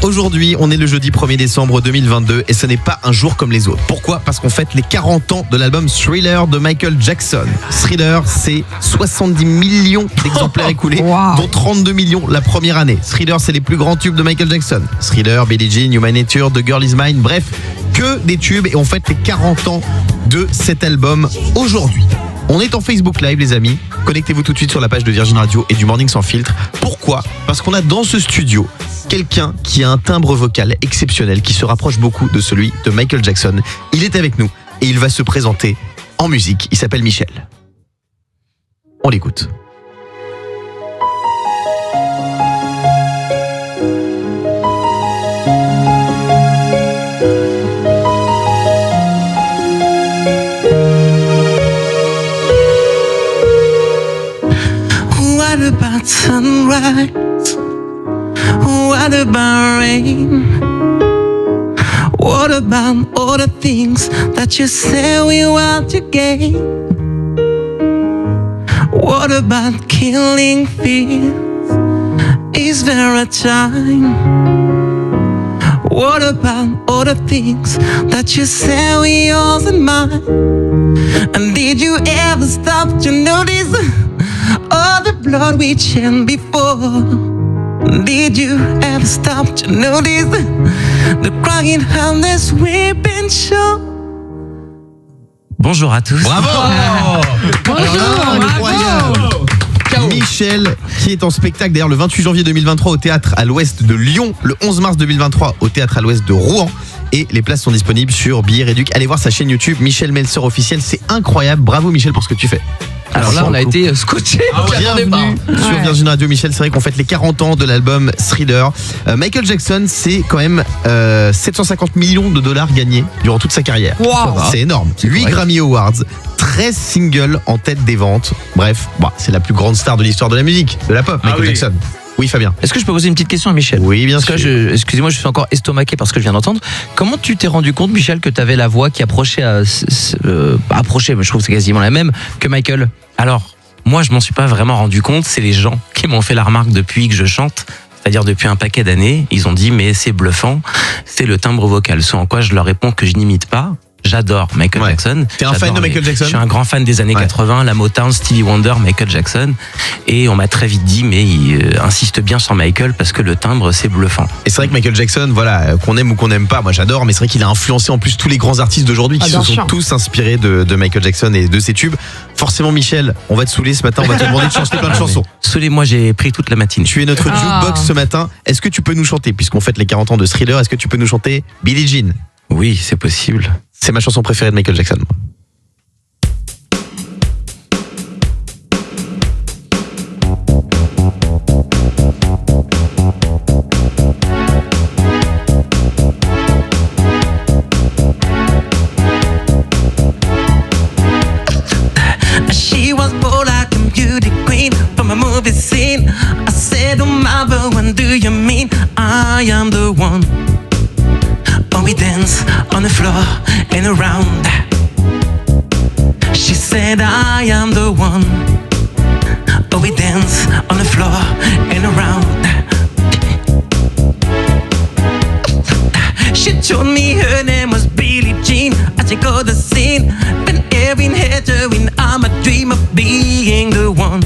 Aujourd'hui, on est le jeudi 1er décembre 2022 et ce n'est pas un jour comme les autres. Pourquoi ? Parce qu'on fête les 40 ans de l'album Thriller de Michael Jackson. Thriller, c'est 70 millions d'exemplaires écoulés, dont 32 millions la première année. Thriller, c'est les plus grands tubes de Michael Jackson. Thriller, Billie Jean, Human Nature, The Girl Is Mine, bref, que des tubes et on fête les 40 ans de cet album aujourd'hui. On est en Facebook Live, les amis. Connectez-vous tout de suite sur la page de Virgin Radio et du Morning Sans Filtre. Pourquoi ? Parce qu'on a dans ce studio quelqu'un qui a un timbre vocal exceptionnel, qui se rapproche beaucoup de celui de Michael Jackson. Il est avec nous et il va se présenter en musique. Il s'appelle Michel. On l'écoute. What about sunrise? What about rain? What about all the things that you say we want to gain? What about killing fears? Is there a time? What about all the things that you say we yours and mine? And did you ever stop to notice all the blood we shed before? Did you ever stop to notice the crying harmless we've been shown? Bonjour à tous. Bravo. Incroyable. Michel, qui est en spectacle d'ailleurs le 28 janvier 2023 au Théâtre à l'Ouest de Lyon, le 11 mars 2023 au Théâtre à l'Ouest de Rouen. Et les places sont disponibles sur Billets Réduc. Allez voir sa chaîne YouTube, Michel Meltzer officiel. C'est incroyable. Bravo Michel pour ce que tu fais. Alors là, on a été scotché. Bienvenue sur Virgin Radio, Michel. C'est vrai qu'on fête les 40 ans de l'album Thriller. Michael Jackson, c'est quand même 750 millions de dollars gagnés durant toute sa carrière. Wow. C'est énorme. 8 Grammy Awards, 13 singles en tête des ventes. Bref, c'est la plus grande star de l'histoire de la musique, de la pop, Michael Jackson. Oui, Fabien. Est-ce que je peux poser une petite question à Michel ? Oui, bien sûr. Excusez-moi, je suis encore estomaqué par ce que je viens d'entendre. Comment tu t'es rendu compte, Michel, que tu avais la voix qui approchait, mais je trouve que c'est quasiment la même que Michael ? Alors, moi, je m'en suis pas vraiment rendu compte. C'est les gens qui m'ont fait la remarque depuis que je chante. C'est-à-dire depuis un paquet d'années. Ils ont dit, mais c'est bluffant. C'est le timbre vocal. Ce en quoi je leur réponds que je n'imite pas. J'adore Michael Jackson. T'es un fan de Michael Jackson ? Je suis un grand fan des années 80, la Motown, Stevie Wonder, Michael Jackson. Et on m'a très vite dit, mais il insiste bien sur Michael parce que le timbre, c'est bluffant. Et c'est vrai que Michael Jackson, voilà, qu'on aime ou qu'on n'aime pas, moi j'adore, mais c'est vrai qu'il a influencé en plus tous les grands artistes d'aujourd'hui qui se sont tous inspirés de Michael Jackson et de ses tubes. Forcément, Michel, on va te saouler ce matin, on va te demander de chanter plein de chansons. Saoulez-moi, j'ai pris toute la matinée. Tu es notre jukebox ce matin. Est-ce que tu peux nous chanter, puisqu'on fête les 40 ans de Thriller, est-ce que tu peux nous chanter Billie Jean ? Oui, c'est possible. C'est ma chanson préférée de Michael Jackson. She was born like a beauty queen from a movie scene. I said, oh mother, when do you mean I am the one? Oh, we dance on the floor and around. She said, I am the one. Oh, we dance on the floor and around. She told me her name was Billie Jean. I take all the scene. Been every heroine, I'm a dream of being the one.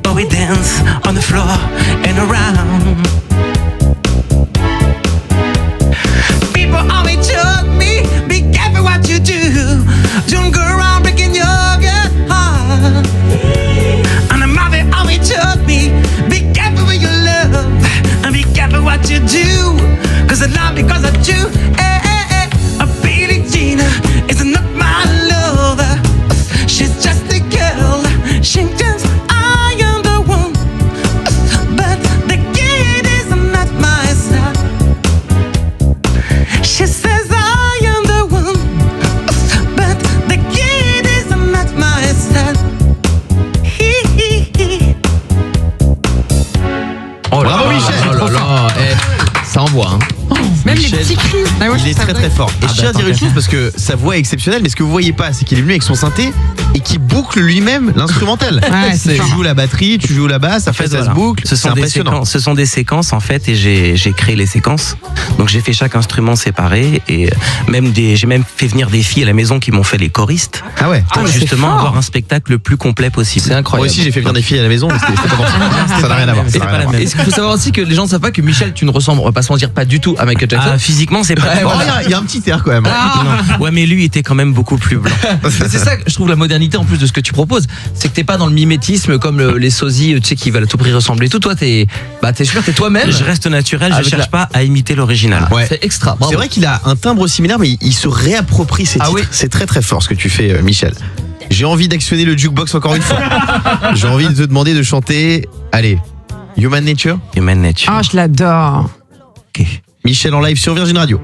Oh, we dance on the floor and around. People always told me, be careful what you do. Don't go around breaking your heart. And the mother always told me, be careful with your love. And be careful what you do. Cause I love because I do. A Billie Jean is not my lover. She's just a girl. She just, I am the one. But the kid is not my son. She says I am the one. But the kid is not my son. Oh là Bravo, là, Michel. oh là là, ça envoie. Même Michel, les petits cris. Ah ouais, il est ça très va. très fort. Et je tiens à bah, dire une tant chose qu'à parce que sa voix est exceptionnelle, mais ce que vous voyez pas, c'est qu'il est venu avec son synthé et qu'il boucle lui-même l'instrumental. Ouais, c'est Tu fort. joues la batterie, tu joues la basse, après ça se Voilà. boucle. Ce C'est sont, des impressionnant. séquences, ce sont des séquences en fait, et j'ai créé les séquences. Donc j'ai fait chaque instrument séparé, et j'ai même fait venir des filles à la maison qui m'ont fait les choristes Ah ouais. pour mais c'est justement fort. avoir un spectacle le plus complet possible. C'est Moi incroyable. aussi, j'ai fait venir des filles à la maison, mais c'était pas bon. Ça n'a rien à voir. C'est ça n'a pas rien à la voir. même. Est-ce qu'il faut savoir aussi que les gens ne savent pas que Michel, tu ne ressembles, on va pas se mentir, pas du tout à Michael Jackson. Ah, physiquement, c'est pas. Ouais, Oh, voilà. il y a un petit air quand même. Non. Ouais, mais lui était quand même beaucoup plus blanc. Mais c'est ça que je trouve la modernité en plus de ce que tu proposes, c'est que t'es pas dans le mimétisme comme les sosies, tu sais, qui veulent à tout prix ressembler et tout. Toi, t'es super, t'es toi-même. Je reste naturel, je Avec cherche pas à imiter l'original. Ouais. C'est extra. Bravo. C'est vrai qu'il a un timbre similaire, mais il se réapproprie ses Ah titres. oui. C'est très très fort ce que tu fais, Michel. J'ai envie d'actionner le jukebox encore une fois. J'ai envie de te demander de chanter. Allez, Human Nature. Human Nature. Ah, je l'adore. Ok. Michel en live sur Virgin Radio.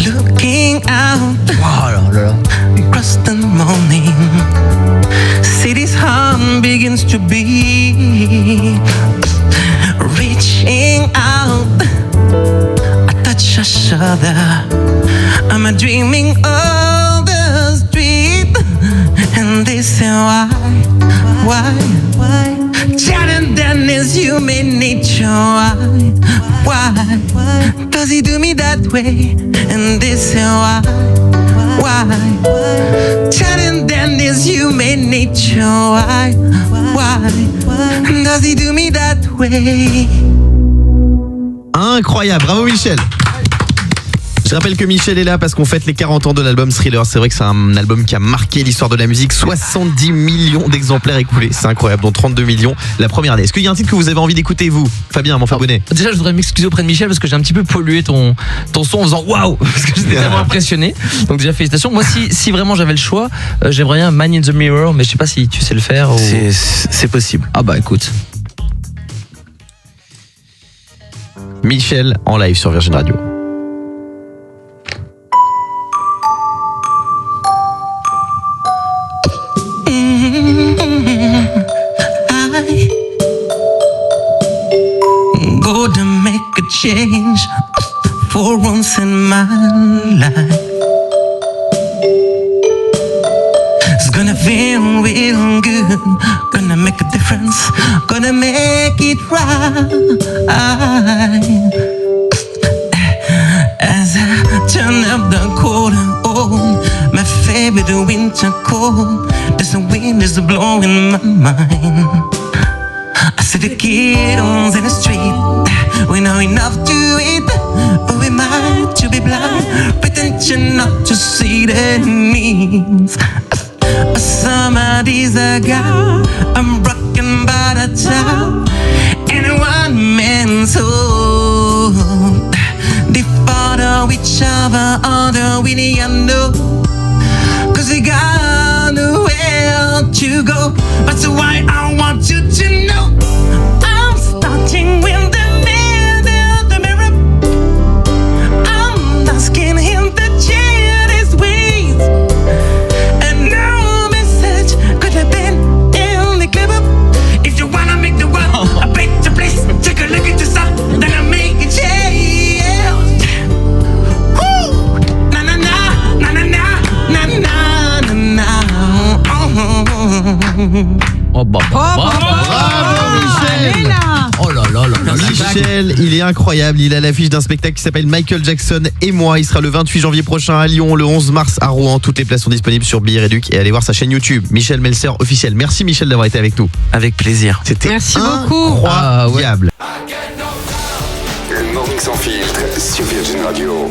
Looking out Oh là là là. across the morning, city's heart begins to beat. Reaching out, I touch a shoulder. I'm a dreaming of the street, and they say why? Chatting then is human nature. Why does he do me that way? And they say why? Chatting then is human nature. Why does he do me that way? Incroyable, bravo Michel. Je rappelle que Michel est là parce qu'on fête les 40 ans de l'album Thriller. C'est vrai que c'est un album qui a marqué l'histoire de la musique. 70 millions d'exemplaires écoulés. C'est incroyable, dont 32 millions la première année. Est-ce qu'il y a un titre que vous avez envie d'écouter, vous, Fabien, mon Fabonnet? Déjà, je voudrais m'excuser auprès de Michel parce que j'ai un petit peu pollué ton son en faisant waouh parce que j'étais tellement impressionné. Donc déjà félicitations. Moi, si vraiment j'avais le choix, j'aimerais bien Man in the Mirror, mais je sais pas si tu sais le faire. Ou... C'est possible. Ah bah écoute. Michel en live sur Virgin Radio. I go to make a change for once in my life. It's gonna feel real good, gonna make a difference, gonna make it right. As I turn up the quarter on my favorite winter coat, there's a wind is blowing my mind. I see the kiddos in the street, we know enough to eat, but we might to be blind, pretending not to see the needs. Summer days ago, I'm broken by the time, and one man's soul. They follow each other, we need to know, 'cause we got nowhere to go. That's why I want you to know, I'm starting with the man in the mirror. I'm asking him to change his ways, and no message could have been in the clip. If you wanna make the world a better place, take a look at yourself, then I'll make a change. Woo! Na na na na na na na na na. Oh bah, Bravo Michel. Elle est là. Oh là là là là. Michel, il est incroyable. Il a l'affiche d'un spectacle qui s'appelle Michael Jackson et moi. Il sera le 28 janvier prochain à Lyon, le 11 mars à Rouen. Toutes les places sont disponibles sur Billets Réduc et allez voir sa chaîne YouTube, Michel Melser officiel. Merci Michel d'avoir été avec nous. Avec plaisir. C'était Merci beaucoup. incroyable. Le Morning Sans Filtre sur Virgin Radio.